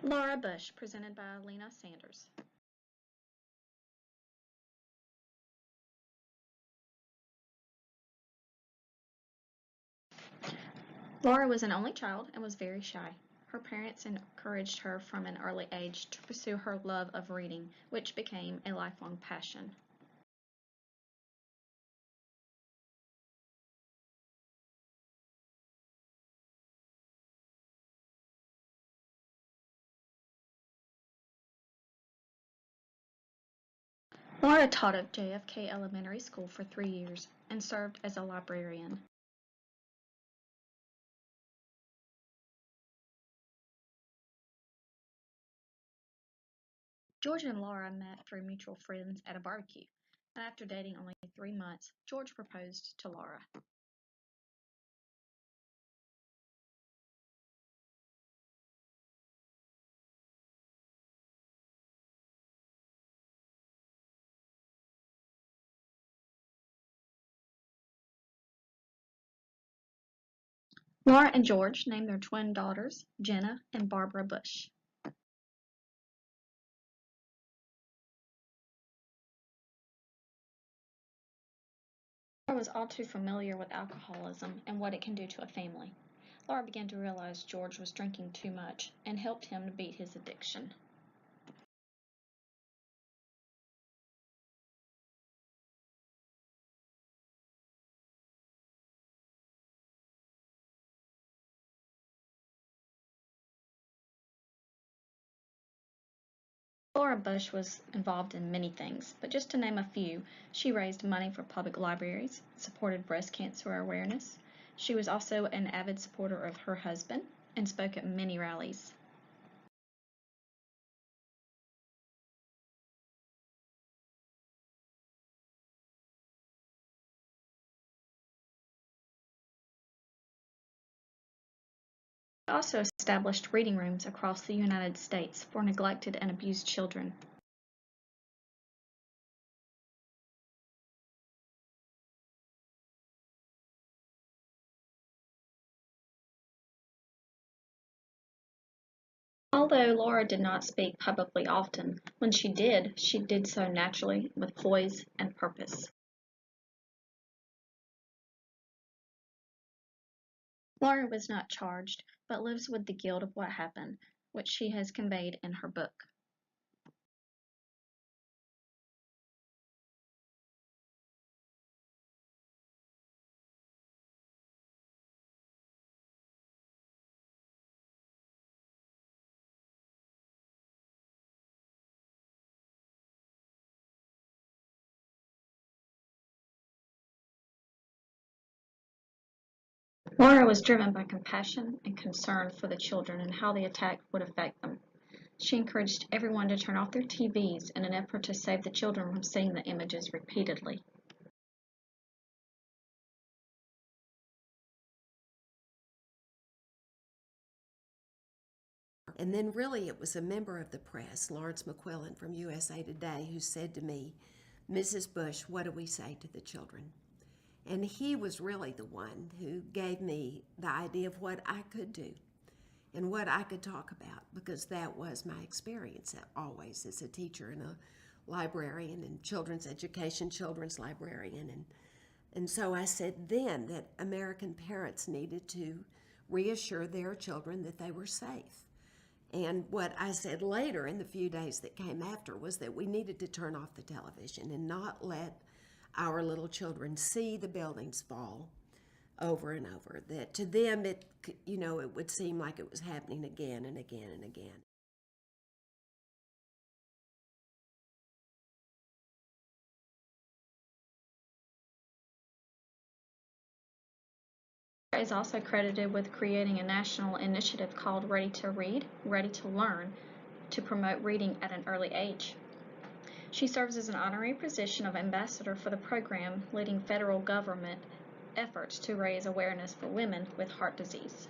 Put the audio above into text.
Laura Bush, presented by Lena Sanders. Laura was an only child and was very shy. Her parents encouraged her from an early age to pursue her love of reading, which became a lifelong passion. Laura taught at JFK Elementary School for 3 years and served as a librarian. George and Laura met through mutual friends at a barbecue, and after dating only 3 months, George proposed to Laura. Laura and George named their twin daughters Jenna and Barbara Bush. Laura was all too familiar with alcoholism and what it can do to a family. Laura began to realize George was drinking too much and helped him to beat his addiction. Laura Bush was involved in many things, but just to name a few, she raised money for public libraries, supported breast cancer awareness. She was also an avid supporter of her husband and spoke at many rallies. She also established reading rooms across the United States for neglected and abused children. Although Laura did not speak publicly often, when she did so naturally with poise and purpose. Laura was not charged, but lives with the guilt of what happened, which she has conveyed in her book. Laura was driven by compassion and concern for the children and how the attack would affect them. She encouraged everyone to turn off their TVs in an effort to save the children from seeing the images repeatedly. And then really it was a member of the press, Lawrence McQuillan from USA Today, who said to me, "Mrs. Bush, what do we say to the children?" And he was really the one who gave me the idea of what I could do and what I could talk about, because that was my experience always as a teacher and a librarian and children's education, children's librarian. And so I said then that American parents needed to reassure their children that they were safe. And what I said later in the few days that came after was that we needed to turn off the television and not let our little children see the buildings fall over and over. That to them, it would seem like it was happening again and again and again. Laura is also credited with creating a national initiative called Ready to Read, Ready to Learn to promote reading at an early age. She serves as an honorary position of ambassador for the program, leading federal government efforts to raise awareness for women with heart disease.